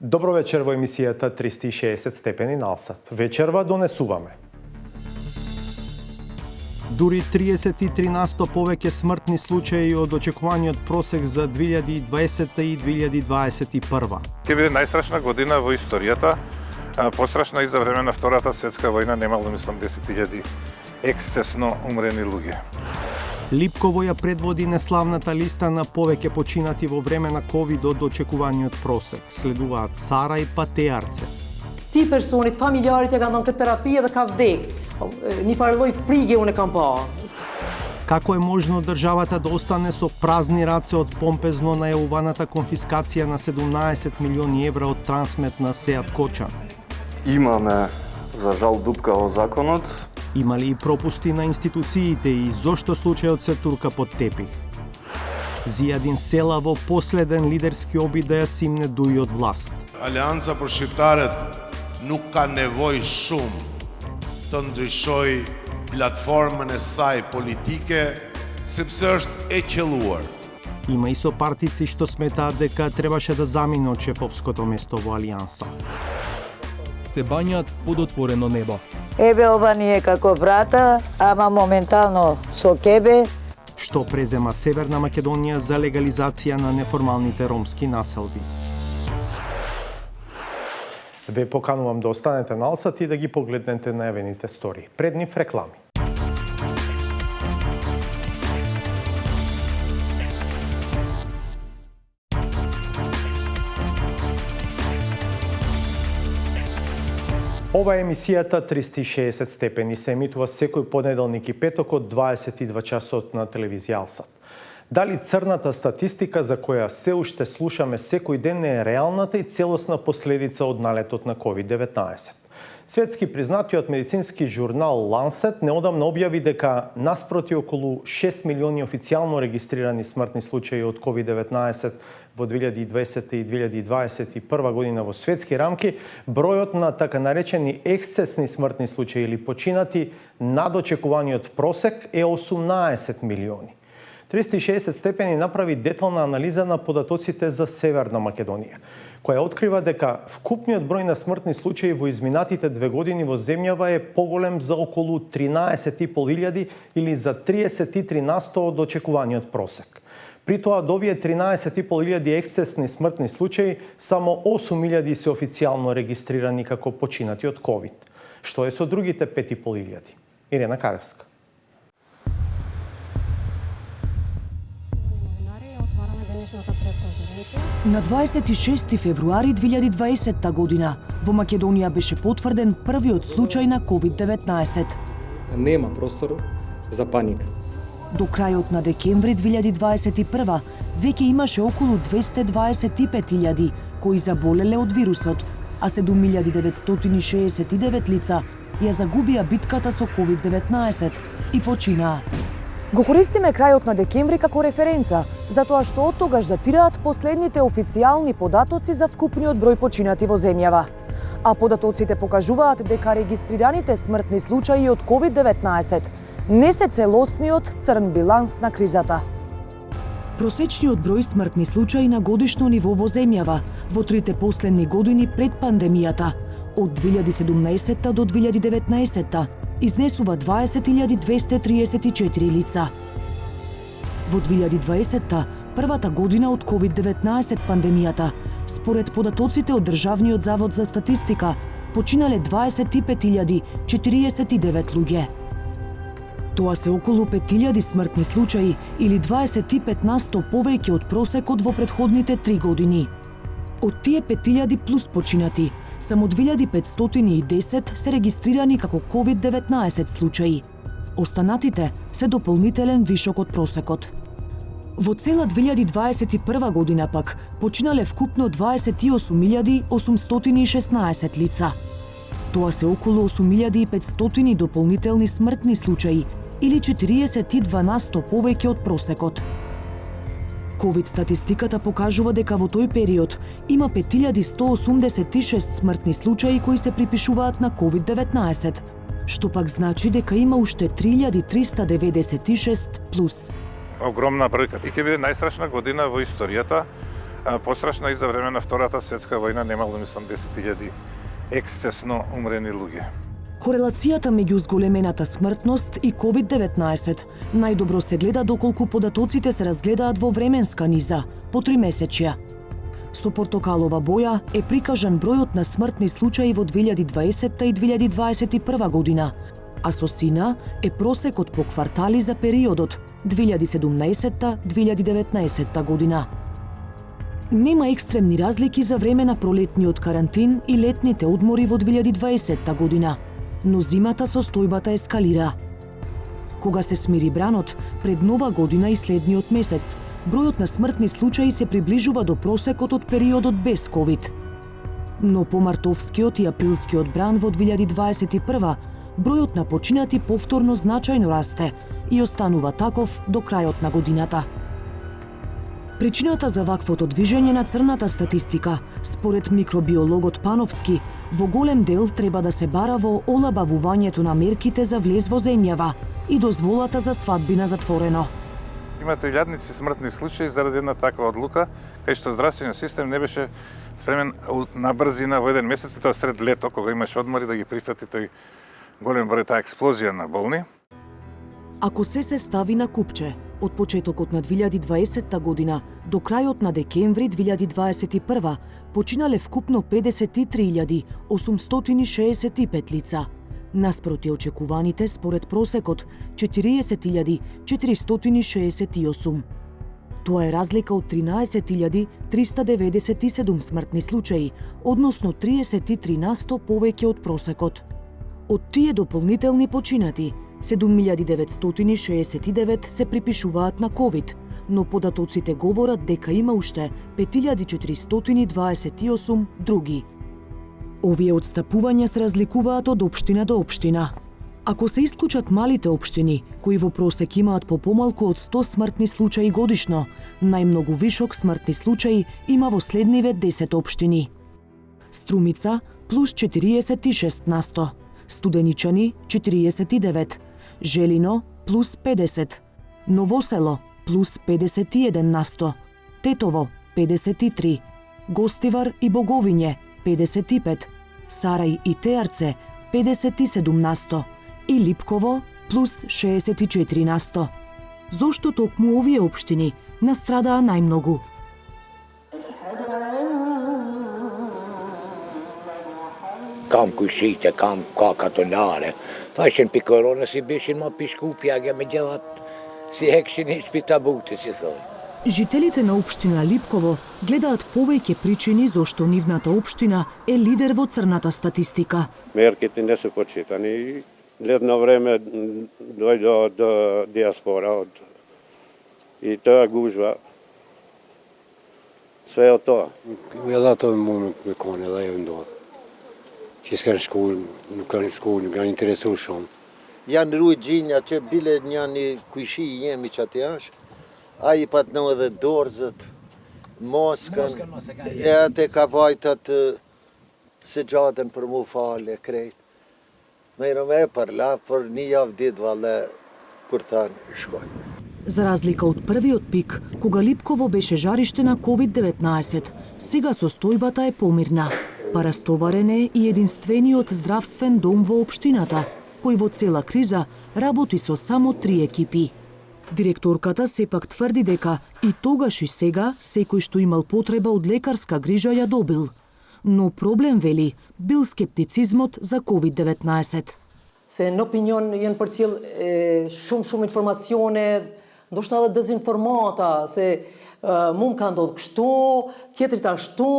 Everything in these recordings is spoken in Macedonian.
Добро вечер во емисијата 360 степени налсат. Вечерва донесуваме. Дури 33% повеќе смртни случаи од очекуваниот просек за 2020 и 2021. Ќе биде најстрашна година во историјата, пострашна и за време на Втората светска војна, немало мислам 10.000 ексцесно умрени луѓе. Липково ја предводи неславната листа на повеќе починати во време на ковид од очекуваниот просек. Следуваат Сара и Патеарце. 10 personer, familjarit, jag kan ha terapia da ka vdek. Ni farë lloj frige unë kam pa. Како е можно државата да остане со празни раце од помпезно најавуваната конфискација на 17 милиони евра од трансмет на Сеат Кочан? Имаме, за жал, дупка во законот. Има ли и пропусти на институциите и зошто случајот се турка под тепих? Зијадин Села во последен лидерски обид да ја симне дуи од власт. Алианца për Shqiptarët nuk ka nevojë shumë të ndryshoj platformën e saj politike, sepse është e qelluar. Има и сопартици што сметаат дека требаше да замине од шефовското место во Алијанса. Се бањаат под отворено небо. Ебе ова ни е како брата, ама моментално со кебе. Што презема Северна Македонија за легализација на неформалните ромски населби. Ве поканувам да останете на Алсат и да ги погледнете најавените стори. Пред нив реклами. Ова е емисијата 360 степени, се емитува секој понеделник и петок од 22 часот на телевизија Алсат. Дали црната статистика за која се уште слушаме секој ден е реалната и целосна последица од налетот на COVID-19? Светски признатиот медицински журнал Lancet неодамна објави дека наспроти околу 6 милиони официјално регистрирани смртни случаи од COVID-19 во 2020 и 2021 година во светски рамки, бројот на така наречени ексцесни смртни случаи или починати над очекуваниот просек е 18 милиони. 360 степени направи детална анализа на податоците за Северна Македонија, која открива дека вкупниот број на смртни случаи во изминатите 2 години во земјава е поголем за околу 13.500 или за 33% од очекуваниот просек. При тоа, од овие 13.500 ексцесни смртни случаи, само 8.000 се официјално регистрирани како починати од ковид. Што е со другите 5.500? Ирена Каревска. На 26 февруари 2020 година во Македонија беше потврден првиот случај на COVID-19. Нема простор за паника. До крајот на декември 2021 веќе имаше околу 225.000 кои заболеле од вирусот, а 7.969 лица ја загубија битката со COVID-19 и починаа. Го користиме крајот на декември како референца, затоа што од тогаш датираат последните официјални податоци за вкупниот број починати во земјава. А податоците покажуваат дека регистрираните смртни случаи од COVID-19 не се целосниот црн биланс на кризата. Просечниот број смртни случаи на годишно ниво во земјава во трите последни години пред пандемијата, од 2017 до 2019 изнесува 20.234 лица. Во 2020, првата година од COVID-19 пандемијата, според податоците од Државниот завод за статистика, починале 25.049 луѓе. Тоа се околу 5.000 смртни случаи или 25% повеќе од просекот во претходните 3 години. Од тие 5.000 плюс починати, само 2.510 се регистрирани како COVID-19 случаи. Останатите се дополнителен вишок од просекот. Во цела 2021 година пак починале вкупно 28.816 лица. Тоа се околу 8.500 дополнителни смртни случаи или 42% повеќе од просекот. Ковид статистиката покажува дека во тој период има 5186 смртни случаи кои се припишуваат на COVID-19, што пак значи дека има уште 3396 плюс. Огромна бројка. И ќе биде најстрашна година во историјата, Пострашно и за време на Втората светска војна немало, мислам, 10.000 ексцесно умрени луѓе. Корелацијата меѓу зголемената смртност и COVID-19 најдобро се гледа доколку податоците се разгледаат во временска низа, по 3 месечја. Со портокалова боја е прикажан бројот на смртни случаи во 2020 и 2021 година, а со сина е просекот по квартали за периодот 2017-2019 година. Нема екстремни разлики за време на пролетниот карантин и летните одмори во 2020 година, но зимата состојбата ескалира. Кога се смири бранот, пред Нова година и следниот месец, бројот на смртни случаи се приближува до просекот од периодот без ковид. Но по мартовскиот и априлскиот бран во 2021, бројот на починати повторно значајно расте и останува таков до крајот на годината. Причината за ваквото движење на црната статистика, според микробиологот Пановски, во голем дел треба да се бара во олабавувањето на мерките за влез во земјава и дозволата за свадби на затворено. Имате илјадници смртни случаи заради една таква одлука, кај што здравствениот систем не беше спремен на брзина во еден месец, и тоа сред лето, кога имаше одмори, да ги прифати тој голем број, таа експлозија на болни. Ако се стави на купче, од почетокот на 2020 година до крајот на декември 2021 починале вкупно 53.865 лица, наспроти очекуваните според просекот 40.468. Тоа е разлика од 13.397 смртни случаи, односно 33% повеќе од просекот. Од тие дополнителни починати, 7.969 се припишуваат на ковид, но податоците говорат дека има уште 5.428 други. Овие отстапувања се разликуваат од општина до општина. Ако се исклучат малите општини, кои во просек имаат по помалку од 100 смртни случаи годишно, најмногу вишок смртни случаи има во следниве 10 општини. Струмица плюс 46%, Студеничани 49%, Желино плюс 50%, Новосело плюс 51%, Тетово 53%, Гостивар и Боговиње 55%, Сарај и Теарце 57% и Липково плюс 64%. Зошто токму овие општини настрадаа најмногу? Kam kusita, kam kakatonare. Fashion pikorona si bishin ma piskupjaga me gjelat si heksin ispitabuti, si thoi. Жителите на општина Липково гледаат повеќе причини зошто нивната општина е лидер во црната статистика. Мерките не се почитани. Летно време дојде до диаспора и тоа гужва. Све од тоа. Ja dat moet ik gewoon leven door. Je skal skool, nu kan inte resurser. Janë rujgjinja që bile njani kujshi jemi që atë jash, a I pat në edhe dorëzët, moskën, e atë ka bajtat se gjatën për mu fale, krejt. Me me për la, për një javë ditë vale, kur thanë shkoj. За разлика од првиот пик, кога Липково беше жариште на COVID-19, сега состојбата е помирна. Парастоварен е и единствениот здравствен дом во општината, кој во цела криза работи со само 3 екипи. Директорката сепак тврди дека и тогаш и сега секој што имал потреба од лекарска грижа ја добил. Но проблем, вели, бил скептицизмот за COVID-19. Se në opinion jenë përcjell shumë informacione, ndoshta edhe dezinformata, se mu më ka ndodhë kështu, tjetrit ashtu,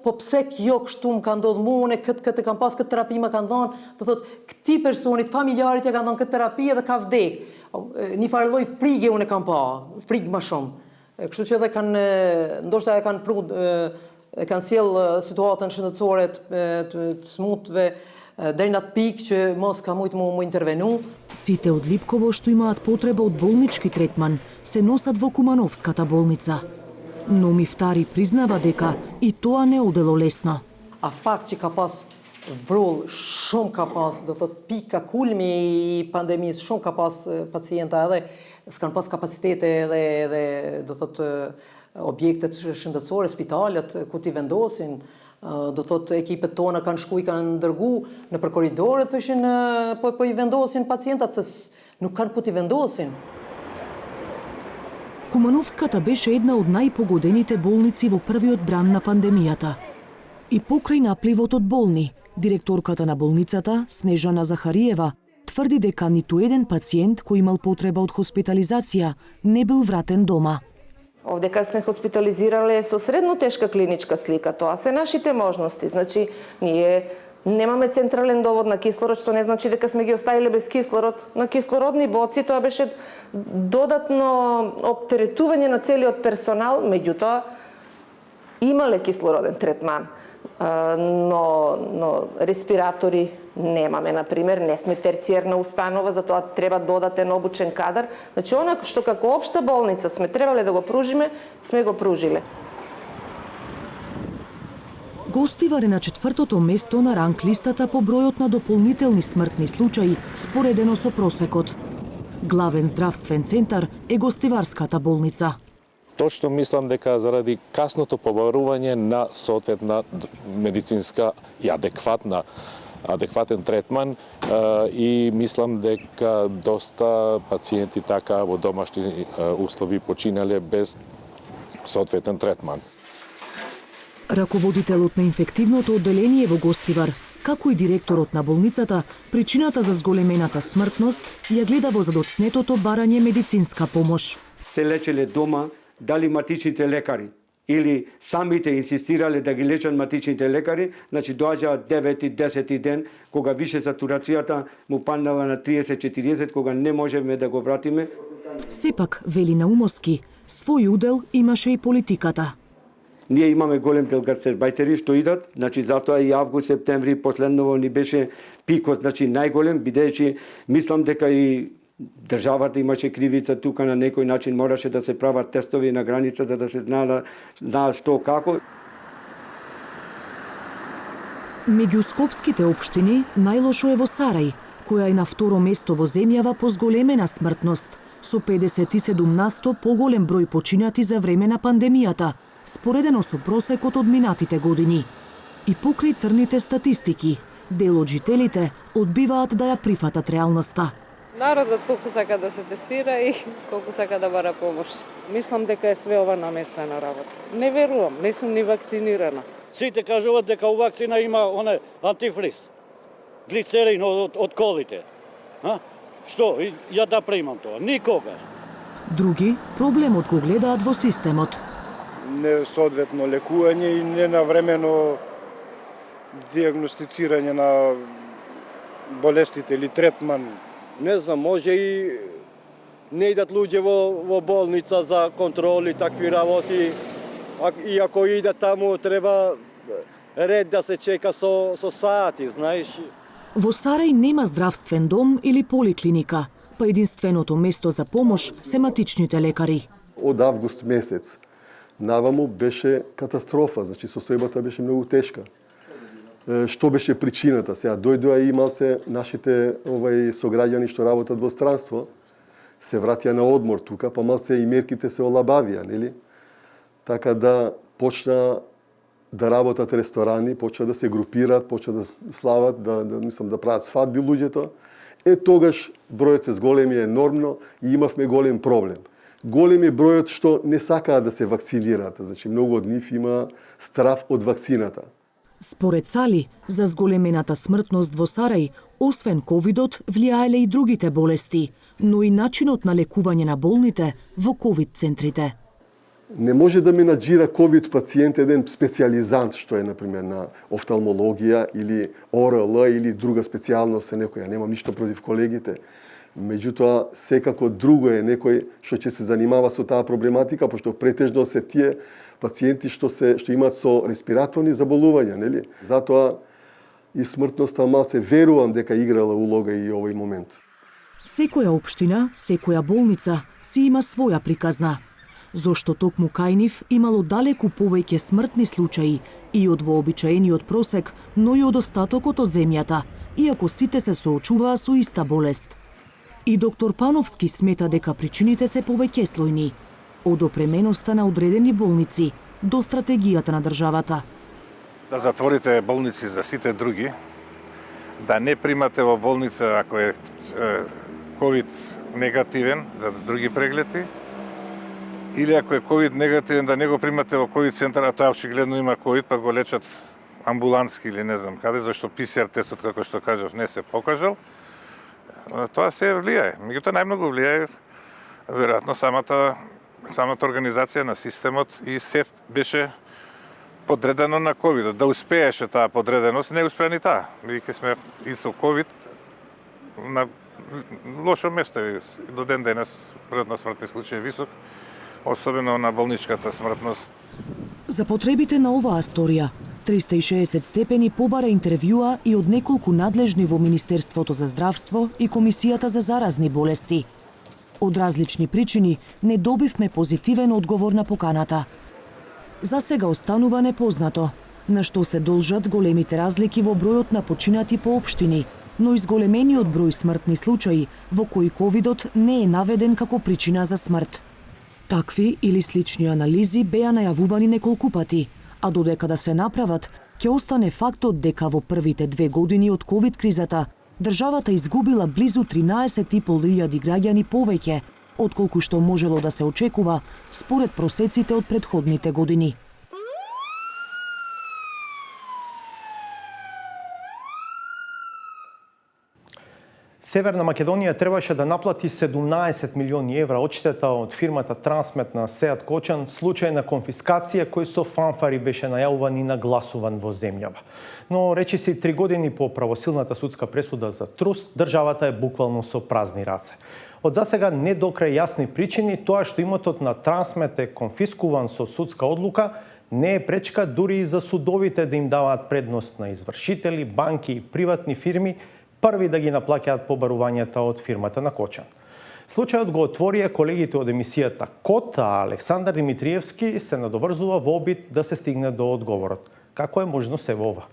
po pse kjo kështu më ka ndodhë mune, këtë kam pas, këtë terapi më kanë dhënë, do thotë, këti personit, familjarit ja kanë dhënë këtë terapi edhe ka vdek. Një farë lloj frige unë e kam pa, frigë më shumë. Kështu që edhe kanë, ndoshta e kanë sjell situatën shëndetësore të smutëve, deri në atë pikë që mos ka mujtë mu intervenu. Сите од Липково што имаат потреба од болнички третман се носат во Кумановската болница. Но Мифтари признава дека и тоа не одело лесно. A fakt që ka pas vrull, shumë ka pas, do të pika kulmi I pandemisë, shumë ka pas pacienta edhe s'kan pas kapacitete edhe do të objektet shëndetësore, spitalet ku t'i vendosin, do thot ekipet tona kanë shku i kanë dërgu në për koridore, thëshin po i vendosin pacientat se nuk kanë ku t'i vendosin. Кумановската беше една од најпогодените болници во првиот бран на пандемијата. И покрај напливот од болни, директорката на болницата, Снежана Захариева, тврди дека ниту еден пациент кој имал потреба од хоспитализација не бил вратен дома. Овдека сме хоспитализирале со средно тешка клиничка слика, тоа се нашите можности. Значи, ние немаме централен довод на кислород, што не значи дека сме ги оставиле без кислород. На кислородни боци тоа беше додатно оптеретување на целиот персонал, меѓутоа имале кислороден третман. Но респиратори немаме, например, не сме терциерна установа, затоа треба додатен обучен кадар. Значи, она што како општа болница сме требале да го пружиме, сме го пружиле. Гостивар е на 4-то место на ранг листата по бројот на дополнителни смртни случаи, споредено со просекот. Главен здравствен центар е Гостиварската болница. Точно мислам дека заради касното побарување на соодветна медицинска и адекватен третман и мислам дека доста пациенти така во домашни услови починале без соодветен третман. Раководителот на инфективното одделение во Гостивар, како и директорот на болницата, причината за зголемената смртност ја гледа во задоцнетото барање медицинска помош. Се лечеле дома, дали матичните лекари или самите инсистирале да ги лечат матичните лекари, значи доаѓаат 9-10 ден, кога више сатурацијата му паднала на 30-40, кога не можеме да го вратиме. Сепак, вели Наумовски, свој удел имаше и политиката. Ние имаме голем дел гастербајтери што идат, значи затоа и август, септември последново ни беше пикот, значи најголем, бидејќи мислам дека и државата имаше кривица тука, на некој начин мораше да се прават тестови на граница за да се знае што како. Меѓу скопските општини најлошо е во Сарај, која е на второ место во земјава по зголемена смртност, со 57% поголем број починати за време на пандемијата, споредено со просекот од минатите години. И покрај црните статистики, дел од жителите одбиваат да ја прифатат реалноста. Народот колку сака да се тестира и колку сака да бара помош. Мислам дека е све ова наместена работа. Не верувам, не сум ни вакцинирана. Сите кажуваат дека у вакцина има антифриз, глицерин од колите. Што, ја да примам тоа? Никогаш. Други проблемот го гледаат во системот. Несоодветно лекување и ненавремено диагностицирање на болестите или третман. Не знам, може и не идат луѓе во болница за контроли, такви работи. И ако идат таму, треба ред да се чека со сати, знаеш. Во Сарај нема здравствен дом или поликлиника, па единственото место за помош се матичните лекари. Од август месец наваму беше катастрофа, значи состојбата беше многу тешка. Што беше причината? Сега дојдоа и малце нашите сограѓани што работат во странство, се вратија на одмор тука, па малце и мерките се олабавија, нели? Така да почна да работат ресторани, почна да се групираат, почна да слават, да прават свадби луѓето. Тогаш бројот се зголеми енормно и имавме голем проблем. Голем е бројот што не сакаат да се вакцинираат, значи многу од нив има страв од вакцината. Според Сали, за зголемената смртност во Сарај, освен ковидот, влијаеле и другите болести, но и начинот на лекување на болните во ковид центрите. Не може да менаџира ковид пациент еден специјализант, што е, например, на офталмологија или ОРЛ или друга специјалност е некоја. Немам ништо против колегите. Меѓутоа, секако друго е некој што ќе се занимава со таа проблематика, пошто претежно се тие пациенти што имаат со респираторни заболувања, нели? Затоа и смртноста малце верувам дека играла улога и овој момент. Секоја општина, секоја болница си има своја приказна. Зошто токму кај нив имало далеку повеќе смртни случаи и од вообичаениот просек, но и од остатокот од земјата, иако сите се соочуваа со иста болест. И доктор Пановски смета дека причините се повеќеслојни. од опременоста на одредени болници до стратегијата на државата. Да затворите болници за сите други, да не примате во болница ако е COVID негативен за други прегледи, или ако е COVID негативен да не го примате во COVID центар, а тоа очигледно има COVID, па го лечат амбулански или не знам каде, зашто PCR тестот, како што кажав, не се покажал. Тоа се влијае. Меѓутоа најмногу влијае веројатно самата организација на системот и се беше подредено на COVID. Да успееше таа подреденост, не успеа ни таа. Бидејќи сме и со COVID на лошо место и до ден денес бројот на смртни случаи е висок, особено на болничката смртност. За потребите на оваа сторија, 360 степени побара интервјуа и од неколку надлежни во Министерството за здравство и Комисијата за заразни болести. Од различни причини не добивме позитивен одговор на поканата. За сега останува непознато на што се должат големите разлики во бројот на починати по општини, но изголемениот број смртни случаи во кои ковидот не е наведен како причина за смрт. Такви или слични анализи беа најавувани неколку пати, а додека да се направат, ќе остане фактот дека во првите 2 години од ковид кризата државата изгубила близу 13.500 граѓани повеќе, отколку што можело да се очекува според просеците од претходните години. Северна Македонија требаше да наплати 17 милиони евра одштета од фирмата Трансмет на Сеат Кочан случај на конфискација кој со фанфари беше најавуван и нагласуван во земјава. Но речиси 3 години по правосилната судска пресуда за Труст, државата е буквално со празни раце. Од засега не до крај јасни причини, тоа што имотот на Трансмет е конфискуван со судска одлука не е пречка дури и за судовите да им даваат предност на извршители, банки и приватни фирми први да ги наплаќаат побарувањата од фирмата на Кочан. Случајот го отворија колегите од емисијата Кот, а Александар Димитриевски се надоврзува во обид да се стигне до одговорот. Како е можно се во ова?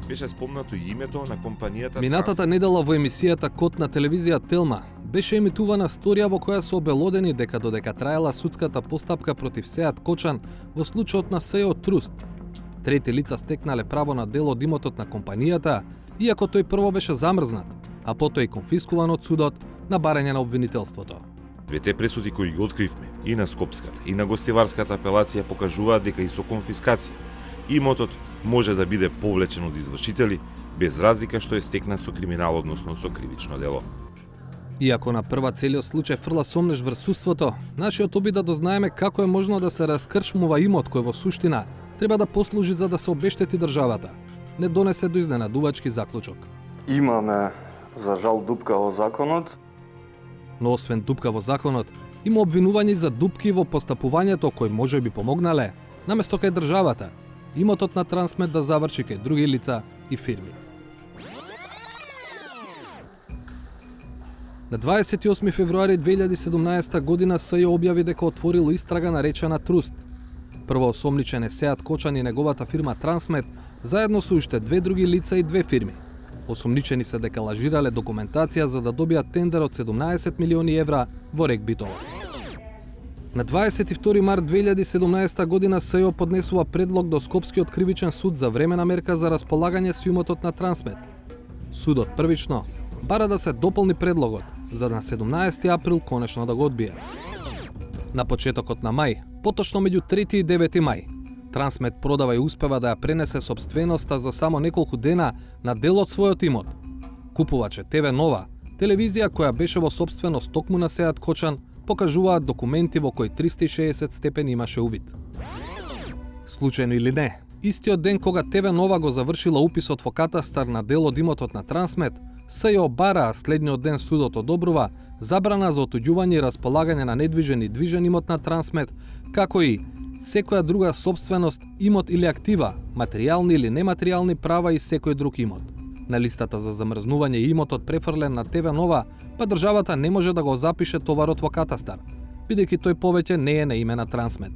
Беше спомнато и името на компанијата. Минатата недела во емисијата Кот на телевизија Телма беше емитувана сторија во која се обелодени дека додека траела судската постапка против Сеат Кочан во случајот на СЕО Труст. Трети лица стекнале право на дел од имотот на компанијата, иако тој прво беше замрзнат, а потоа и конфискуван од судот на барање на обвинителството. Двете пресуди кои ги откривме, и на Скопската, и на Гостиварската апелација покажуваат дека и со конфискација имотот може да биде повлечен од извршители, без разлика што е стекнат со криминал, односно со кривично дело. Иако на прва целиот случај фрла сомнеш врз судството, нашиот обид да дознаеме како е можно да се раскрчмува имот кој во суштина треба да послужи за да се обештети државата, не донесе до изненадувачки заклучок. Имаме, за жал, дупка во законот. Но освен дупка во законот, има обвинувања за дупки во постапувањето кои може би помогнале, наместо кај државата, имотот на Трансмет да заврши кај други лица и фирми. На 28 февруари 2017 година СЈО објави дека отворило истрага наречена Труст. Прво осомничен е Сеат Кочан и неговата фирма Трансмет, заедно со уште 2 други лица и 2 фирми. Осомничени се дека лажирале документација за да добијат тендер од 17 милиони евра во РЕК Битола. На 22 март 2017 година СЈО поднесува предлог до Скопскиот кривичен суд за времена мерка за располагање со имотот на Трансмет. Судот првично бара да се дополни предлогот, за на 17 април конечно да го одбие. На почетокот на мај, поточно меѓу 3 и 9 мај, Трансмет продава и успева да ја пренесе сопственоста за само неколку дена на дел од својот имот. Купуваче ТВ Нова, телевизија која беше во сопственост токму на Сеат Кочан, покажуваат документи во кои 360 степени имаше увид. Случајно или не, истиот ден кога ТВ Нова го завршила уписот во катастар на дел од имотот на Трансмет, СЈО бара, а следниот ден судот одобрува забрана за отуѓување и располагање на недвижен и движен имот на Трансмет, како и секоја друга сопственост, имот или актива, материјални или нематеријални права и секој друг имот. На листата за замрзнување имотот префрлен на ТВ Нова, па државата не може да го запише товарот во катастар, бидејќи тој повеќе не е на име на Трансмет.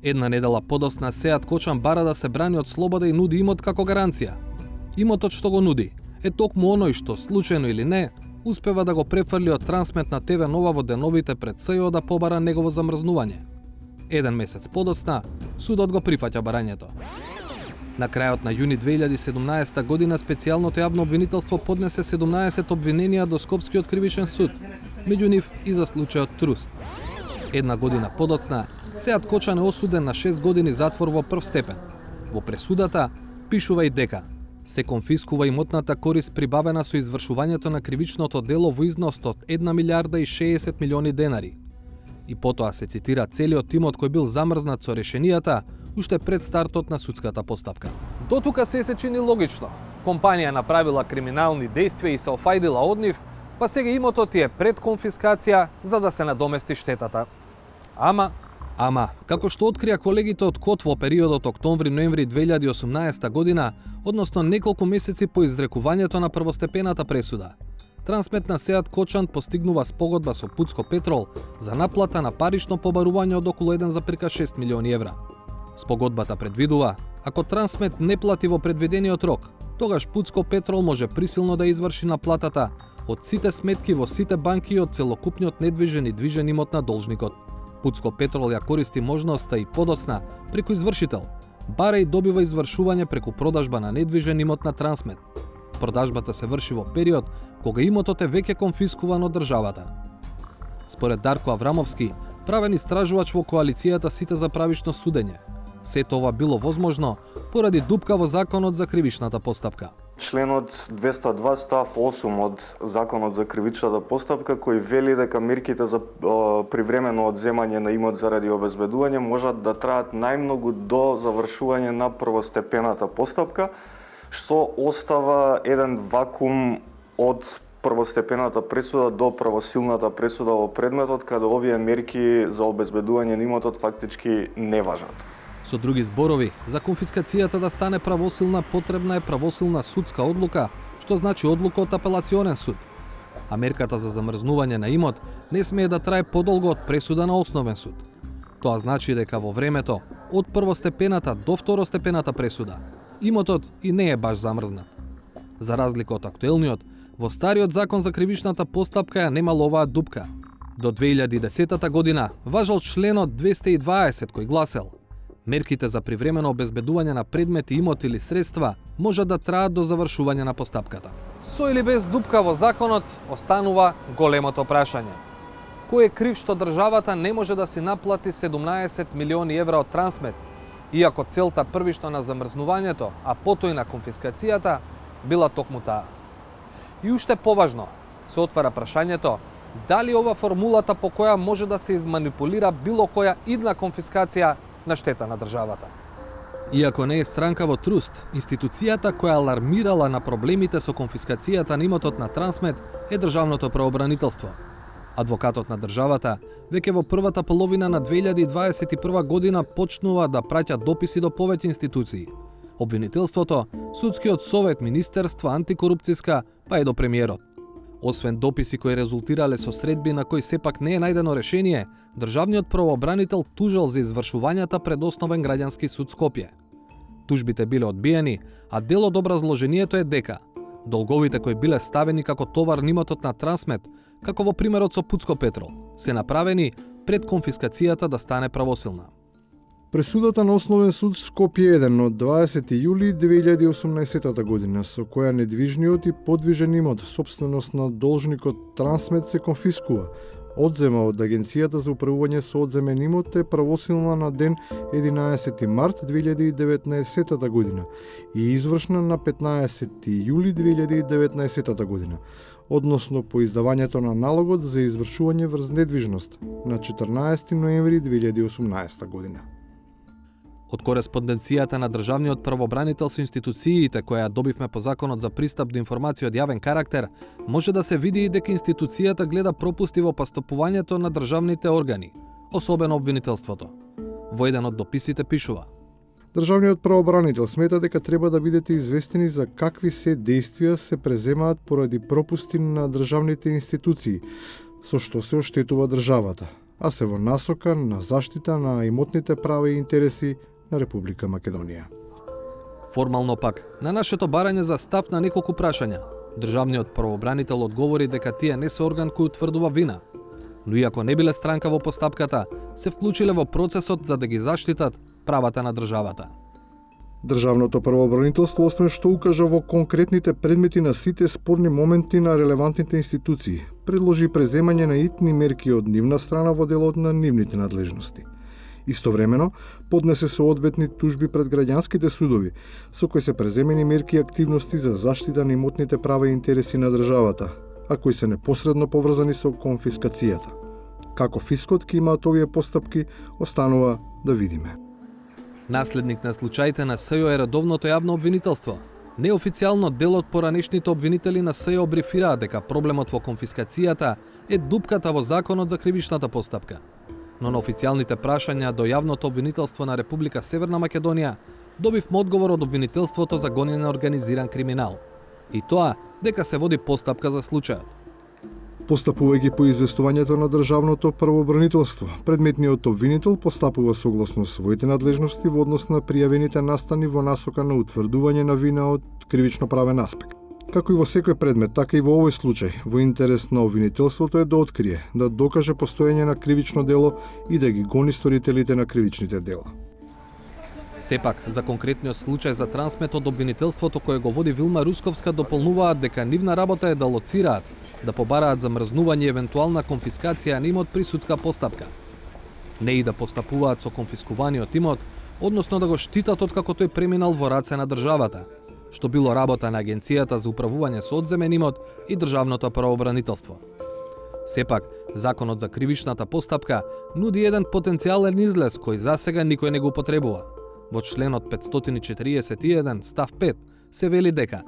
Една недела подосна Сеат Кочан бара да се брани од слобода и нуди имот како гаранција. Имотот што го нуди е токму оној што, случајно или не, успева да го префрли од Трансмет на ТВ Нова во деновите пред СЈО да побара негово замрзнување. Еден месец подоцна, судот го прифаќа барањето. На крајот на јуни 2017 година специјалното јавно обвинителство поднесе 17 обвиненија до Скопскиот кривичен суд, меѓу нив и за случајот Труст. Една година подоцна, Сеат Кочан е осуден на 6 години затвор во прв степен. Во пресудата пишува и дека се конфискува имотната корист прибавена со извршувањето на кривичното дело во износ од 1 милиарда и 60 милиони денари. И потоа се цитира целиот имот кој бил замрзнат со решенијата уште пред стартот на судската постапка. Дотука се чини логично. Компанија направила криминални дејствија и се офајдила од нив, па сега имотот е пред конфискација за да се надомести штетата. Ама, како што открија колегите од КОТ во периодот октомври-ноември 2018 година, односно неколку месеци по изрекувањето на првостепената пресуда, Трансмет на Сеат Кочан постигнува спогодба со Пуцко Петрол за наплата на парично побарување од околу 1,6 милиони евра. Спогодбата предвидува, ако Трансмет не плати во предвидениот рок, тогаш Пуцко Петрол може присилно да изврши наплатата од сите сметки во сите банки и од целокупниот недвижен и движен имот на должникот. Пуцко Петрол ја користи можноста и подоцна преку извршител, бара и добива извршување преку продажба на недвижен имот на Трансмет. Продажбата се врши во период кога имотот е веќе конфискуван од државата. Според Дарко Аврамовски, правен истражувач во коалицијата Сите за правишно судење, сето ова било возможно поради дупка во Законот за кривичната постапка. Членот 202 став 8 од Законот за кривичната постапка кој вели дека мерките за привремено одземање на имот заради обезбедување можат да траат најмногу до завршување на првостепената постапка, што остава еден вакуум од првостепената пресуда до правосилната пресуда во предметот, каде овие мерки за обезбедување на имотот фактички не важат. Со други зборови, за конфискацијата да стане правосилна потребна е правосилна судска одлука, што значи одлука од апелационен суд. А мерката за замрзнување на имот не смее да трае подолго од пресуда на основен суд. Тоа значи дека во времето од првостепената до второстепената пресуда имотот и не е баш замрзнат. За разлика од актуелниот, во стариот Закон за кривичната постапка ја немало оваа дупка. До 2010 година важел членот 220 кој гласел: мерките за привремено обезбедување на предмети, имот или средства можат да траат до завршување на постапката. Со или без дупка во законот останува големото прашање. Кој е крив што државата не може да си наплати 17 милиони евра од Трансмет, иако целта првично на замрзнувањето, а потоа и на конфискацијата, била токму таа. И уште поважно, се отвара прашањето дали ова формулата по која може да се изманипулира било која идна конфискација на штета на државата. Иако не е странка во Труст, институцијата која алармирала на проблемите со конфискацијата на имотот на Трансмет е Државното правобранителство. Адвокатот на државата веќе во првата половина на 2021 година почнува да праќа дописи до повеќе институции. Обвинителството, Судскиот совет, Министерство, Антикорупцијска, па и до премиерот. Освен дописи кои резултирале со средби на кои сепак не е најдено решение, државниот правобранител тужел за извршувањата пред Основен граѓански суд Скопје. Тужбите биле одбиени, а дел од образложението е дека долговите кои биле ставени како товар на имотот на Трансмет, како во примерот со Пуцко Петрол, се направени пред конфискацијата да стане правосилна. Пресудата на Основен суд Скопје 1 од 20 јули 2018 година, со која недвижниот и подвижен имот, собственост на должникот Трансмет, се конфискува, одзема од Агенцијата за управување со одземен имот, е правосилна на ден 11 март 2019 година и извршна на 15 јули 2019 година, односно по издавањето на налогот за извршување врз недвижност на 14 ноември 2018 година. Од кореспонденцијата на Државниот правобранител со институциите која добивме по Законот за пристап до информација од јавен карактер, може да се види и дека институцијата гледа пропусти во постапувањето на државните органи, особено обвинителството. Во еден од дописите пишува: Државниот правобранител смета дека треба да бидете известени за какви се дејствија се преземаат поради пропусти на државните институции, со што се оштетува државата, а се во насока на заштита на имотните права и интереси на Република Македонија. Формално пак, на нашето барање за став на неколку прашања, Државниот правобранител одговори дека тие не се орган кој утврдува вина, но иако не биле странка во постапката, се вклучиле во процесот за да ги заштитат правата на државата. Државното правобранителство освен што укажа во конкретните предмети на сите спорни моменти на релевантните институции, предложи преземање на итни мерки од нивна страна во делот на нивните надлежности. Истовремено, поднесе соодветни тужби пред граѓанските судови, со кои се преземени мерки и активности за заштита на имотните права и интереси на државата, а кои се непосредно поврзани со конфискацијата. Како фискот ќе имаат овие постапки, останува да видиме. Наследник на случаите на СЈО е редовното јавно обвинителство. Неофицијално дел од поранешните обвинители на СЈО брифираат дека проблемот во конфискацијата е дупката во законот за кривичната постапка. Но на официјалните прашања до јавното обвинителство на Република Северна Македонија добивме одговор од обвинителството за гонење на организиран криминал. И тоа дека се води постапка за случајот. Постапувајќи по известувањето на државното правобранителство, предметниот обвинител постапува согласно своите надлежности во однос на пријавените настани во насока на утврдување на вина од кривично правен аспект. Како и во секој предмет, така и во овој случај, во интерес на обвинителството е да открие, да докаже постоење на кривично дело и да ги гони сторителите на кривичните дела. Сепак, за конкретниот случај за трансмет од обвинителството кое го води Вилма Русковска дополнуваат дека нивна работа е да лоцираат, да побараат замрзнување и евентуална конфискација на имот при судска постапка. Не и да постапуваат со конфискуваниот имот, односно да го штитат откако тој преминал во раце на државата, што било работа на Агенцијата за управување со одземен имот и Државното правобранителство. Сепак, законот за кривичната постапка нуди еден потенцијален излез кој засега никој не го употребува. Во членот 541 став 5 се вели дека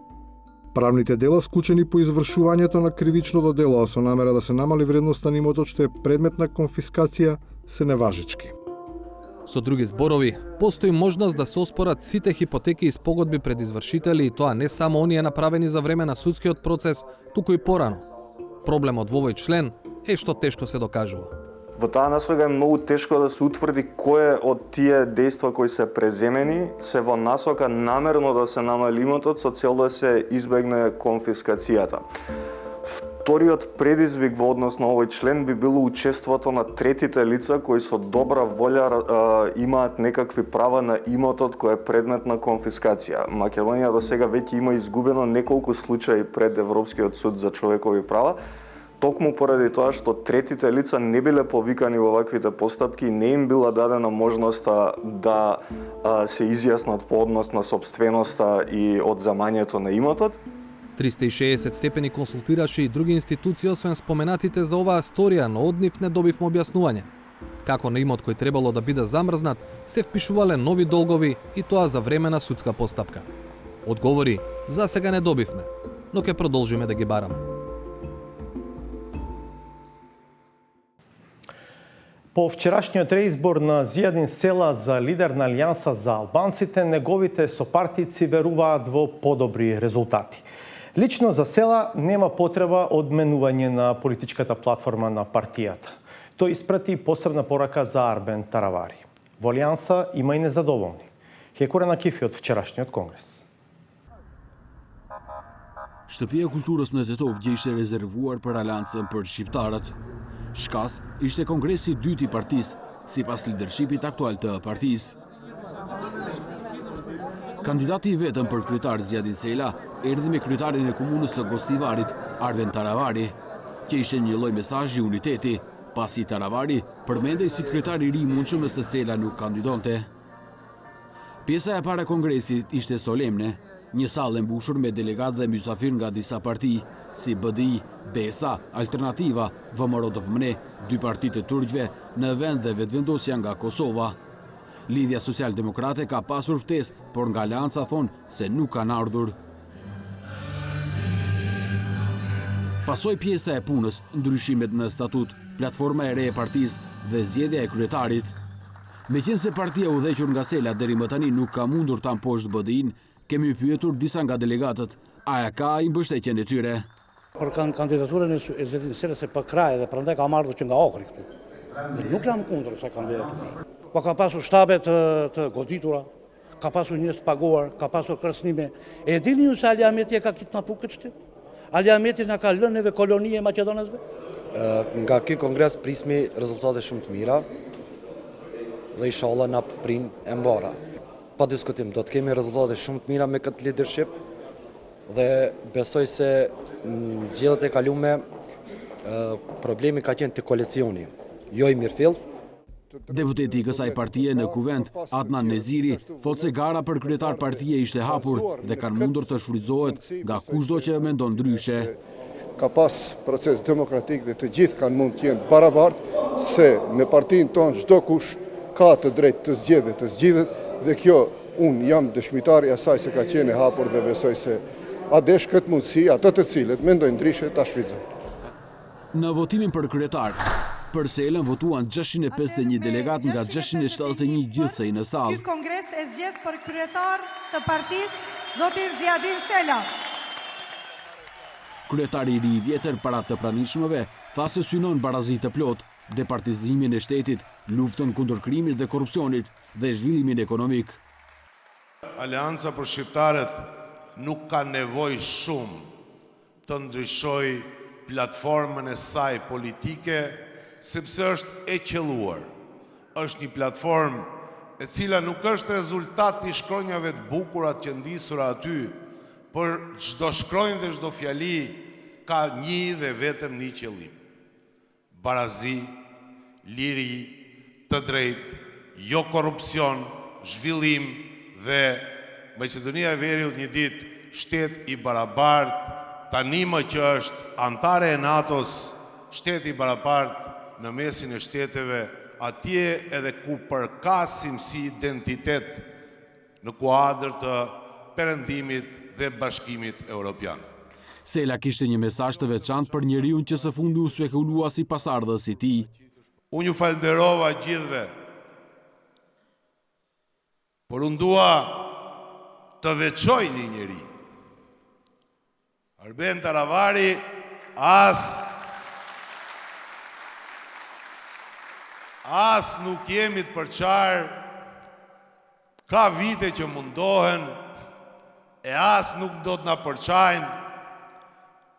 правните дела склучени по извршувањето на кривичното дело, а со намера да се намали вредноста на имотот што е предмет на конфискација, се неважечки. Со други зборови, постои можност да се оспорат сите хипотеки и спогодби пред извршители и тоа не само оние направени за време на судскиот процес, туку и порано. Проблемот во овој член е што тешко се докажува. Во таа насока е многу тешко да се утврди кој од тие дејства кои се преземени се во насока намерно да се намали имотот со цел да се избегне конфискацијата. Вториот предизвик во однос на овој член би било учеството на третите лица кои со добра волја имаат некакви права на имотот кој е предмет на конфискација. Македонија до сега веќе има изгубено неколку случаи пред Европскиот суд за човекови права, токму поради тоа што третите лица не биле повикани во ваквите постапки и не им била дадена можноста да се изјаснат по однос на сопственоста и одземањето на имотот. 360 степени консултираше и други институции освен споменатите за оваа сторија, но од нив не добивме објаснување. Како на имот кој требало да биде замрзнат, се впишувале нови долгови и тоа за време на судска постапка. Одговори за сега не добивме, но ќе продолжиме да ги бараме. По вчерашниот реизбор на Зијадин Села за лидер на Алијанса за албанците, неговите сопартици веруваат во подобри резултати. Лично за Села нема потреба од менување на политичката платформа на партијата. Тој испрати посебна порака за Арбен Таравари. Во Алијанса има и незадоволни. Хекора на Кифи од вчерашниот конгрес. Shtëpia e Kulturës në Tetovgje ishte rezervuar për Aleancën për shqiptarët. Shkas ishte kongresi i dytë i partisë, sipas lidershipit aktual të partisë. Kandidati i vetëm për kryetar Zjadin Sela erdhi me kryetarin e komunës së Gostivarit, Arben Taravari, që ishte një lloj mesazhi uniteti, pasi Taravari përmendej si kryetar i ri i mundshëm nëse Sela nuk kandidonte. Pjesa e para e kongresit ishte solemne, një sallë e mbushur me delegatë dhe mysafir nga disa parti, si BDI, BESA, Alternativa, VMRO-DPMNE, dy partitë të turqve në vend dhe vetëvendosja nga Kosova. Lidhja Social-Demokrate ka pasur ftesë, por nga Aleanca thonë se nuk kanë ardhur. Pasoi pjesa e punës, ndryshimet në statut, platforma e re e partisë dhe zgjedhja e kryetarit. Meqense partia udhëhequr nga Sela deri më tani nuk ka mundur ta mposhtë BDI-n, kemi pyetur disa nga delegatët, a e ka i mbështetjen e tyre. Për kandidaturën e Zjetin Selës e për kraj dhe prandaj kam ardhur që nga Ohri këtu. Dhe nuk jam kundër kësaj kandidature. Po ka pasur shtabe të goditura, ka pasur njerëz të paguar, ka pasur kërcënime. E dini ju se Aliameti e ka kitnapu këtë shtetë? Ali Ahmeti na ka lënë edhe kolonie e Maqedonasve? Nga ky kongres prismi rezultate shumë të mira dhe inshallah na prim e mbara. Pa diskutim, do të kemi rezultate shumë të mira me këtë leadership dhe besoj se në zgjedhjet e kaluara problemi ka qenë te koalicioni, jo i mirëfill. Deputeti i kësaj partie në kuvent, Adnan Neziri, thotë se gara për kryetar partie ishte hapur dhe kanë mundur të shfrytëzohet nga kushdo që mendon ndryshe. Ka pas proces demokratik dhe të gjithë kanë mund të jenë barabartë, se në partinë tonë çdo kush ka të drejtë të zgjedhet dhe kjo unë jam dëshmitar i asaj se ka qenë e hapur dhe besoj se a desh këtë mundësi, ato të cilët mendojnë ndryshe ta shfrytëzojnë. Në votimin për kryetar, për Selën votuan 651 delegat nga 671 gjithsej në sallë. Ky kongres e zgjedh për kryetar të partisë zotin Ziadin Sela. Kryetari i ri i vjetër para të pranishmëve tha se synon barazi të plot, departizimin e shtetit, luftën kundër krimit dhe korrupsionit dhe zhvillimin ekonomik. Aleanca për shqiptarët nuk ka nevojë shumë të ndryshoj platformën e saj politike, sepse është e qelluar. Është një platformë e cila nuk është rezultat i shkronjave të bukura të qëndisura aty, por çdo shkronjë dhe çdo fjali ka një dhe vetëm një qëllim. Barazi, liri, të drejtë, jo korrupsion, zhvillim dhe Maqedonia e Veriut një ditë shtet i barabartë, tani më që është antare e NATO-s, shtet i barabartë në mesin e shteteve, atje edhe ku përkasim si identitet në kuadër të perëndimit dhe bashkimit evropian. Sela kishte një mesazh të veçantë për njeriu që së fundi u spekulua si pasardhës i tij. Unë ju falënderova gjithëve, por unë dua të veçoj një njeri. Arben Taravari as nuk jemi të përqarë, ka vite që mundohen, e as nuk do të na përqajnë,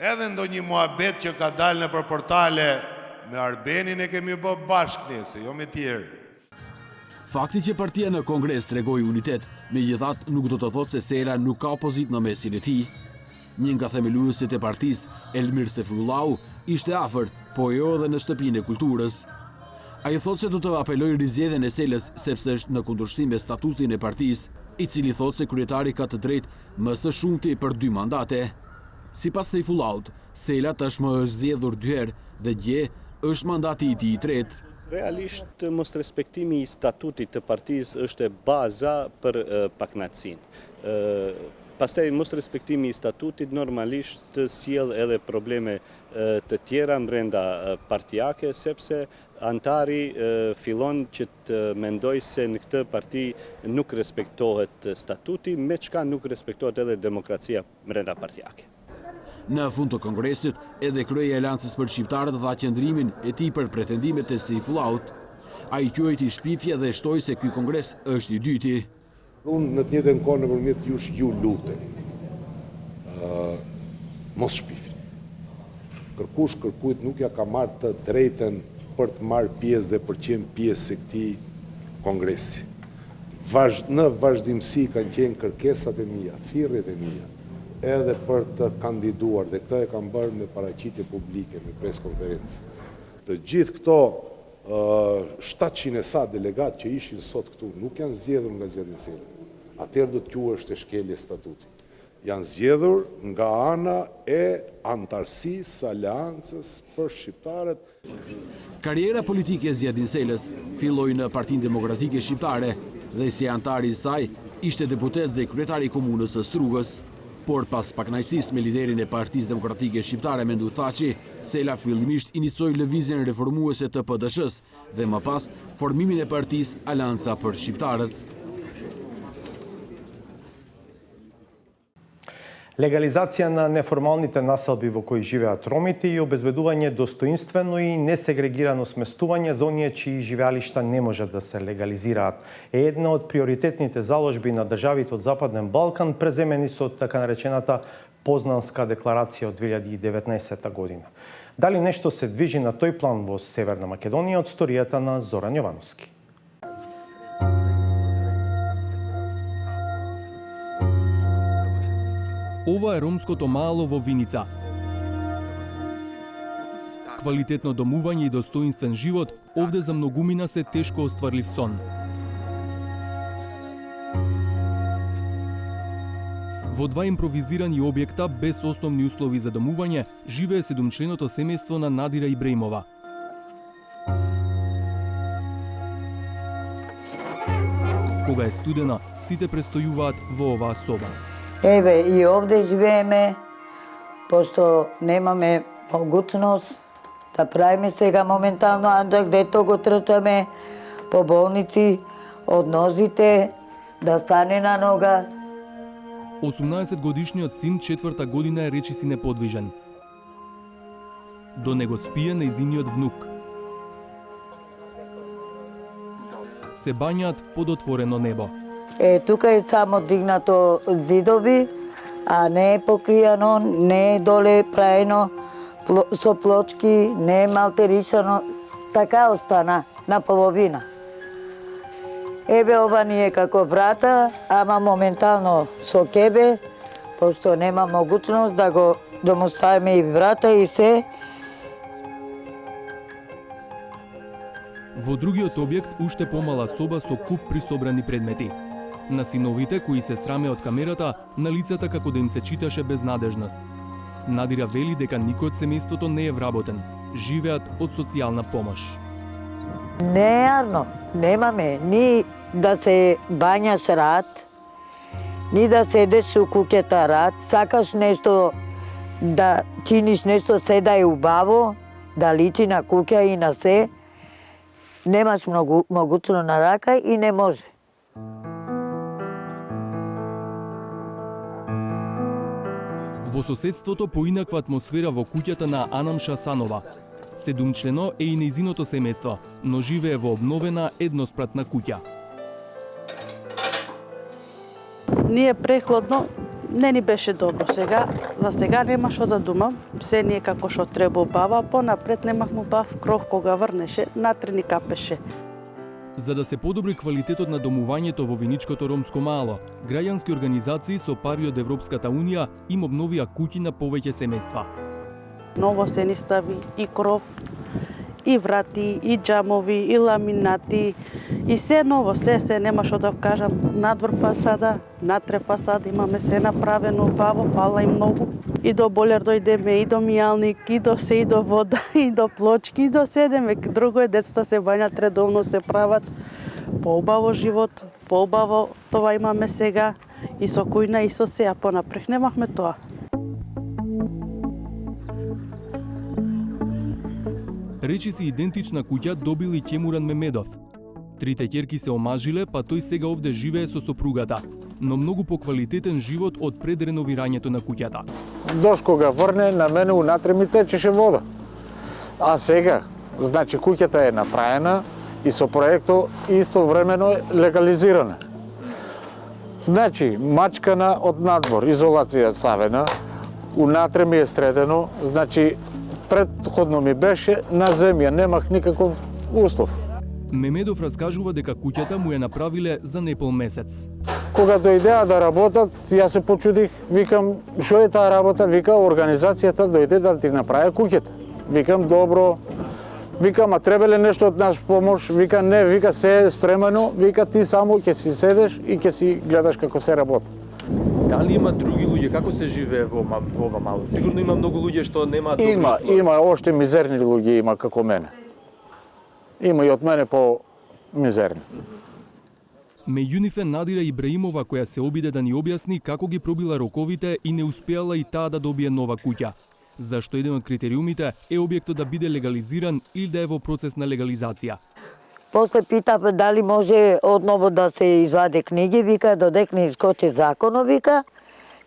edhe ndo një muhabet që ka dalë në për portale, me Arbenin e kemi bë bashkë nese, jo me tjerë. Fakti që partia në kongres tregoi unitet, megjithatë nuk do të thotë se Sela nuk ka opozit në mesin e tij. Një nga themeluesit e partisë, Elmir Stefullau, ishte afër, po jo edhe në shtëpinë e kulturës. Ai thotë se do të apelojë rizgjedhjen e Selës sepse është në kundërshtim me statutin e partisë, i cili thotë se kryetari ka të drejtë më së shumti për 2 mandate. Sipas Stefulaut, Sela tashmë është zgjedhur 2 herë dhe dje është mandati i tij i tretë. Realisht, mos respektimi i statutit të partisë është baza për pakënaqësinë. Pastaj mos respektimi i statutit normalisht sjell edhe probleme të tjera brenda partijake, sepse antari fillon që të mendoj se në këtë parti nuk respektohet statuti, me çka nuk respektohet edhe demokracia brenda partijake. Në fund të kongresit, edhe kryeja e Aleancës për Shqiptarët dha qëndrimin e tij për pretendimet e Seyfullaut. Ai quajti shpifje dhe shtoi se ky kongres është i dyti. Unë në të njëjtën kohë nëpërmjet jush ju lutem. Mos shpifni. Kërkujt nuk ja ka marrë të drejtën për të marrë pjesë dhe për qenë pjesë e këtij kongresi. Në vazhdimsi kanë qenë kërkesat e mia, thirrjet e mia, edhe për të kandiduar, dhe këtë e kam bërë me paraqitje publike, me preskonferencë. Të gjithë këto 700 e sa delegat që ishin sot këtu nuk janë zgjedhur nga Ziadin Sela. Atëherë do të quhesh të shkelje statuti. Janë zgjedhur nga ana e antarësisë Aleancës për Shqiptarët. Karriera politike e Ziadin Selës filloi në Partinë Demokratike Shqiptare dhe si antar i saj ishte deputet dhe kryetari i komunës së Strugës. Por pas pakënaqësisë me liderin e Partisë Demokratike Shqiptare Mendu Thaçi, Sela fillimisht inicoi lëvizjen reformuese të PDSH-s dhe më pas formimin e partisë Aleanca për Shqiptarët. Легализација на неформалните населби во кои живеат ромите и обезбедување достоинствено и несегрегирано сместување за оние чии живеалишта не можат да се легализираат е една од приоритетните заложби на државите од Западен Балкан, преземени со така наречената Познанска декларација од 2019 година. Дали нешто се движи на тој план во Северна Македонија од сторијата на Зоран Јовановски? Ова е ромското мало во Виница. Квалитетно домување и достоинствен живот овде за многумина се тешко остварлив сон. Во два импровизирани објекта без основни услови за домување живее 7-членото семејство на Надира Ибреимова. Кога е студена, сите престојуваат во оваа соба. Еве, и овде живееме, пошто немаме могуćност да правиме сега моментално анџак, дето го трчаме по болници, од нозите, да стане на нога. 18-годишниот син 4-та година е речиси неподвижен. До него спие нејзиниот внук. Се бањаат под отворено небо. Тука е само дигнато зидови, а не е покријано, не е доле праено со плочки, не е малтеришано. Така остана, на половина. Еве ова ни е како врата, ама моментално со кебе, пошто нема могуćност да му ставиме и врата и се. Во другиот објект уште помала соба со куп присобрани предмети. На синовите, кои се сраме од камерата, на лицата како да им се читаше безнадежност. Надира вели дека никој од семејството не е вработен. Живеат од социјална помош. Не е арно. Немаме ни да се бањаш рад, ни да седеш у куќата рад. Сакаш нешто да чиниш нешто се да е убаво, да личи на куќа и на се. Немаш могуćно на рака и не може. Во соседството поинаква атмосфера во куќата на Анам Шасанова. 7-члено е и нејзиното семејство, но живее во обновена едноспратна куќа. Ние преходно не ни беше добро сега. За сега нема што да думам. Се ние како што требувава, понапред немахме бав кров кога врнеше, натре ни капеше. За да се подобри квалитетот на домувањето во Виничкото ромско мало, граѓански организации со пари од Европската Унија им обновија куќи на повеќе семејства. Ново се ни стави и кров, и врати, и џамови, и ламинати, и се ново, се нема што да кажам. Надвор фасада, натре фасада имаме се направено убаво, фала и многу. И до болер дојдеме, и до мијалник, и до се, и до вода, и до плочки, и до седеме. Друго е, децата се бањат редовно, се прават. Поубаво живот, поубаво това имаме сега, и со кујна, и со се, а понапрех немахме тоа. Речиси идентична куќа добил и Ќемуран Мемедов. Трите ќерки се омажиле, па тој сега овде живее со сопругата, но многу поквалитетен живот од пред реновирањето на куќата. Дош кога врне, на мене унатре ми течеше вода. А сега, значи куќата е направена и со проектот истовремено е легализирана. Значи, мачкана од надвор, изолација ставена, унатре ми е средено, значи предходно ми беше на земја, немах никаков услов. Мемедов раскажува дека куќата му ја направиле за непол месец. Кога дојдеа да работат, јас се почудих, викам, што е таа работа? Вика, организацијата дојде да ти направи куќата. Викам, добро. Викам, а требале нешто од наш помош? Вика, не, вика, се е спремено. Вика, ти само ќе си седеш и ќе си гледаш како се работи. Дали има други луѓе? Како се живее во ова мало? Сигурно има многу луѓе што немаат добри услови. Има оште мизерни луѓе има како мене. Има и од мене по мизерни. Меѓу нив е Надира Ибраимова, која се обиде да ни објасни како ги пробила роковите и не успеала и таа да добие нова куќа. Зашто еден од критериумите е објектот да биде легализиран или да е во процес на легализација. После питав дали може одново да се изваде книги, вика, додек не искочи законот, вика,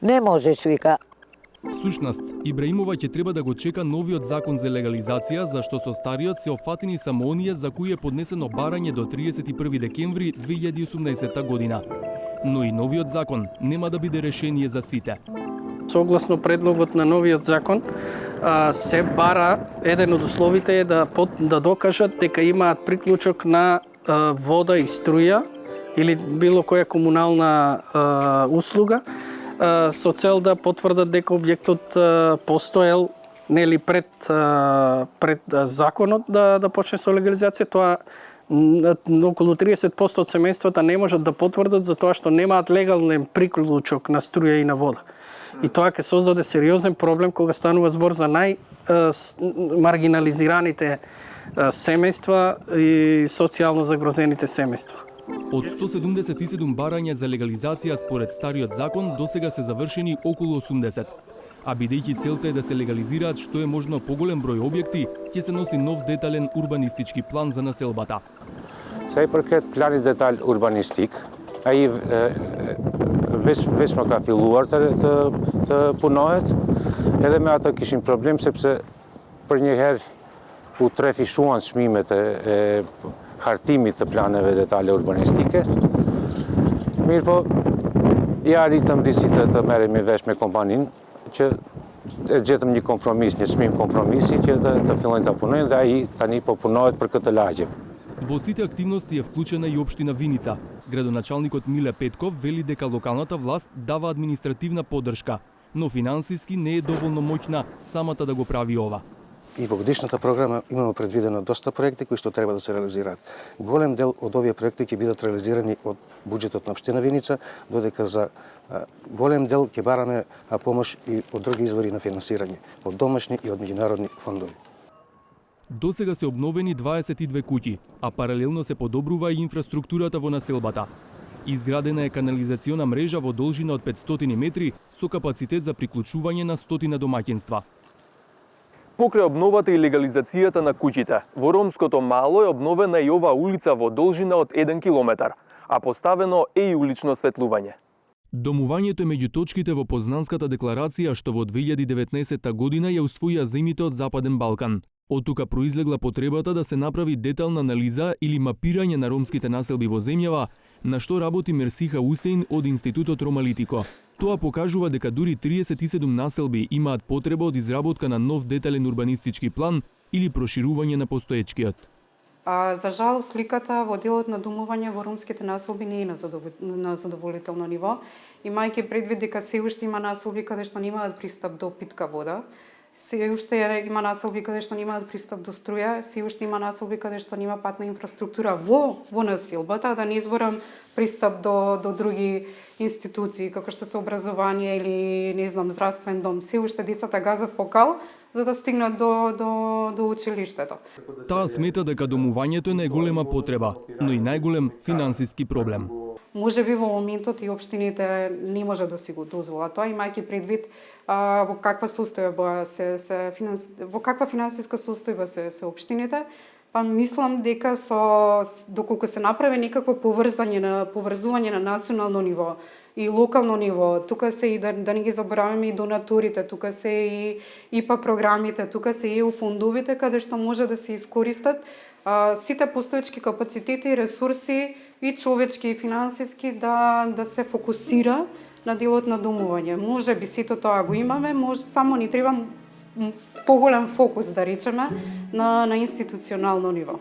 Не можеш, вика. Всушност, Ибраимова ќе треба да го чека новиот закон за легализација, зашто со стариот се офатени само оние за кои е поднесено барање до 31 декември 2018 година. Но и новиот закон нема да биде решение за сите. Согласно предлогот на новиот закон, се бара, еден од условите е да докажат дека имаат приклучок на вода и струја или било која комунална услуга, со цел да потврдат дека објектот постоел нели пред законот да почне со легализација. Тоа околу 30% од семејствата не можат да потврдат за тоа што немаат легален приклучок на струја и на вода. И тоа ќе создаде сериозен проблем кога станува збор за најмаргинализираните семејства и социјално загрозените семејства. Од 177 барања за легализација според стариот закон, досега се завршени околу 80. А бидејќи целта е да се легализираат што е можно поголем број објекти, ќе се носи нов детален урбанистички план за населбата. Sa i përket planit detaj urbanistik, ai veç më ka filluar të punohet, edhe me atë kishim problem sepse për një herë u trefishuan çmimet e hartimit të planeve detale urbanistike. Mirë po, ja arritëm disi të merremi vesh me kompaninë që e gjetëm një kompromis, një çmim kompromisi që të fillojnë të punojnë dhe ai tani po punohet për këtë lagje. Во сите активности е вклучена и општина Виница. Градоначалникот Миле Петков вели дека локалната власт дава административна поддршка, но финансиски не е доволно моќна самата да го прави ова. И во годишната програма имаме предвидено доста проекти кои што треба да се реализираат. Голем дел од овие проекти ќе бидат реализирани од буџетот на општина Виница, додека за голем дел ќе бараме помош и од други извори на финансирање, од домашни и од меѓународни фондови. Досега се обновени 22 куќи, а паралелно се подобрува и инфраструктурата во населбата. Изградена е канализациона мрежа во должина од 500 метри со капацитет за приклучување на 100 домаќинства. Покрај обновата и легализацијата на куќите, во Ромското мало е обновена и ова улица во должина од 1 километар, а поставено е и улично осветлување. Домувањето е меѓу точките во Познанската декларација што во 2019 година ја усвоија земјите од Западен Балкан. Од тука произлегла потребата да се направи детална анализа или мапирање на ромските населби во земјава, на што работи Мерсиха Усеин од Институтот Ромалитико. Тоа покажува дека дури 37 населби имаат потреба од изработка на нов детален урбанистички план или проширување на постоечкиот. За жал, сликата во делот на домување во ромските населби не е на задоволително ниво, имајќи предвид дека се уште има населби каде што немаат пристап до питка вода, се уште има населби каде што немаат пристап до струја, се уште има населби каде што нема патна инфраструктура во населбата, да не изборам пристап до други институции, како што се образование или, не знам, здравствен дом. Се уште децата газат по кал за да стигнат до училиштето. Таа смета дека домувањето е најголема потреба, но и најголем финансиски проблем. Може би во моментот и општините не може да си го дозволат тоа, имајќи предвид во каква состојба во каква финансиска состојба се општините, па мислам дека доколку се направи некакво поврзување на национално ниво и локално ниво, тука се и да не ги забораваме и донаторите, тука се и ИПА програмите, тука се и ЕУ фондовите каде што може да се искористат сите постоечки капацитети и ресурси и човечки и финансиски да се фокусира на делот на домување. Може би сето тоа го имаме, само ни треба поголем фокус, да речеме, на институционално ниво.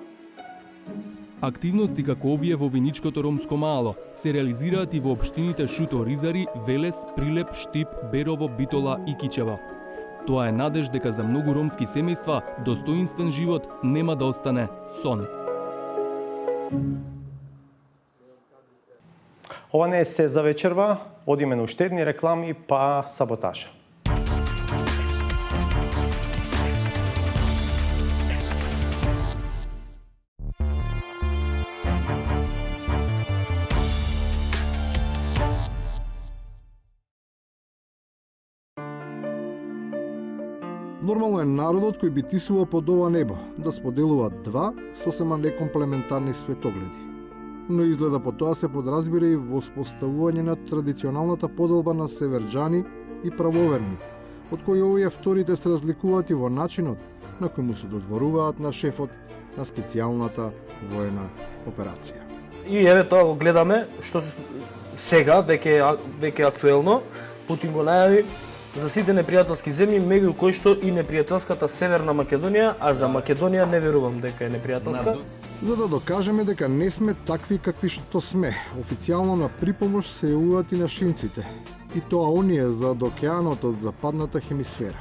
Активности како овие во Виничкото ромско мало се реализираат и во општините Шуто, Ризари, Велес, Прилеп, Штип, Берово, Битола и Кичево. Тоа е надеж дека за многу ромски семејства достоинствен живот нема да остане сон. Ова не е се за вечерва, одиме на уштедни реклами па саботажа. Нормално е народот кој би тисувал под ова небо да споделува два сосема некомплементарни светогледи. но изгледа по тоа се подразбира и воспоставување на традиционалната поделба на северџани и правоверни, од кои овие вторите се разликуваат и во начинот на кој му се додворуваат на шефот на специјалната воена операција. И еве тоа го гледаме што сега веќе актуелно. Путин го најави за сите непријателски земји, меѓу кои што и непријателската Северна Македонија, а за Македонија не верувам дека е непријателска. За да докажеме дека не сме такви какви што сме, официјално на припомош се јавуваат и нашинците, и тоа оние за океанот од западната хемисфера.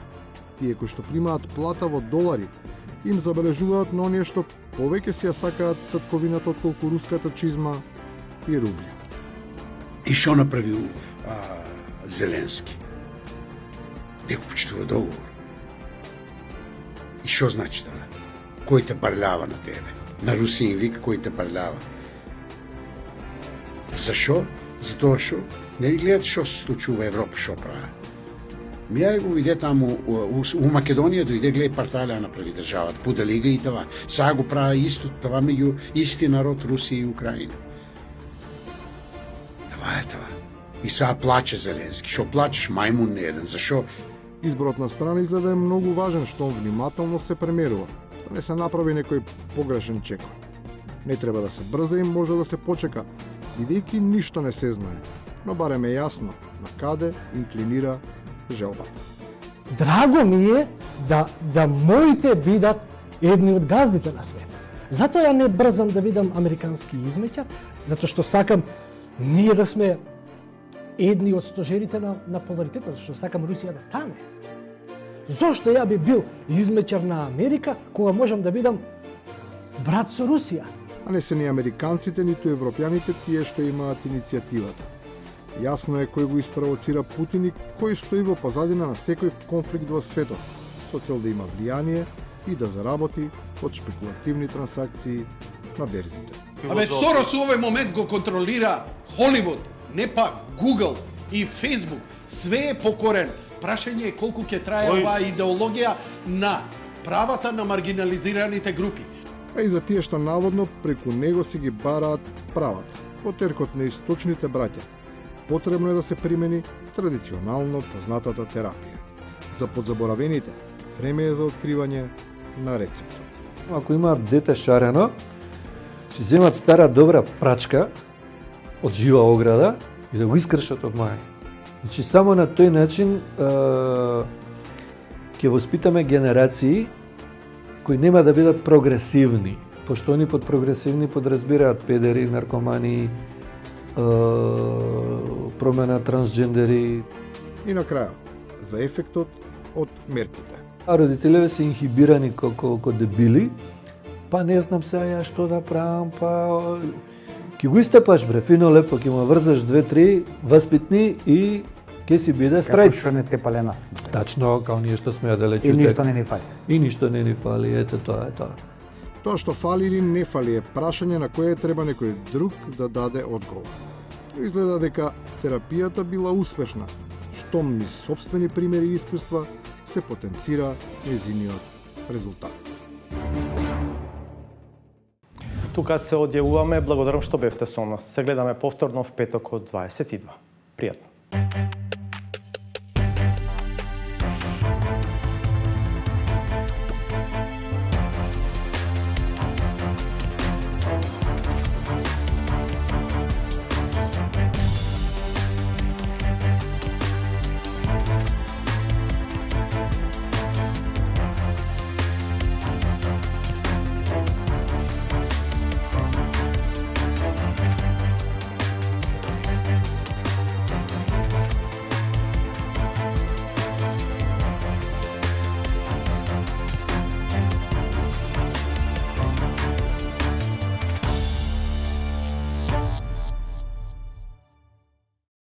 Тие кои што примаат плата во долари, им забележуваат на оние што повеќе си ја сакаат татковината отколку руската чизма и рубли. И што направи Зеленски? Не го почитува договор. И што значи тоа? Кој те парлява на тебе? На Русија им вика кој те парлява. Зашо? Затоа што не гледат што се случува во Европа, што прави. Ја го виде таму у Македонија дојде гледа парталија направи државата, подели ги и това. Сега го прави исто това меѓу исти народ Русија и Украина. Това е това. И сега плаче Зеленски. Што плачеш, мајмун не еден. Зашо? Изборот на страна изгледа е многу важен, што внимателно се премерува, да не се направи некој погрешен чекор. Не треба да се брза и може да се почека, бидејќи ништо не се знае, но барем е јасно на каде инклинира желбата. Драго ми е да моите бидат едни од газдите на светот. Затоа ја не брзам да видам американски измеќар, затоа што сакам ние да сме едни од стожерите на поларитетот, зашто сакам Русија да стане. Зошто ја би бил измеќар на Америка, кога можам да видам брат со Русија? А не се ни американците, ниту европјаните тие што имаат иницијативата. Јасно е кој го испровоцира Путин и кој стои во позадина на секој конфликт во светот, со цел да има влијание и да заработи од шпекулативни трансакции на берзите. Абе, Сорос у овој момент го контролира Холивуд, не па Google и Facebook. Све е покорен. Прашање е колку ќе трае оваа идеологија на правата на маргинализираните групи. А и за тие што наводно преку него си ги бараат правата, потеркот на источните браќа. Потребно е да се примени традиционално познатата терапија. За подзаборавените, време е за откривање на рецептот. Ако имаат дете шарено, си земат стара добра прачка од жива ограда и да го искршат од маја. Значи, само на тој начин ќе воспитаме генерации кои нема да бидат прогресивни, пошто они под прогресивни подразбираат педери, наркомани, промена трансджендери. И на крајот, за ефектот од мерките. А родителеве се инхибирани како дебили, па не знам сега ја што да правам, па ќе го истепаш бре, фино лепо, ќе му врзаш 2-3 васпитни и ќе си биде страјт. Како што не те пале нас. Тачно, као ние што сме ја далечу. И ништо не ни фали. И ништо не ни фали, ете тоа е тоа. Тоа што фали или не фали е прашање на кое треба некој друг да даде одговор. Изгледа дека терапијата била успешна, штом низ сопствени примери и искуства се потенцира нејзиниот резултат. Тука се одјавуваме, благодарам што бевте со нас. Се гледаме повторно в петок од 22. Пријатно.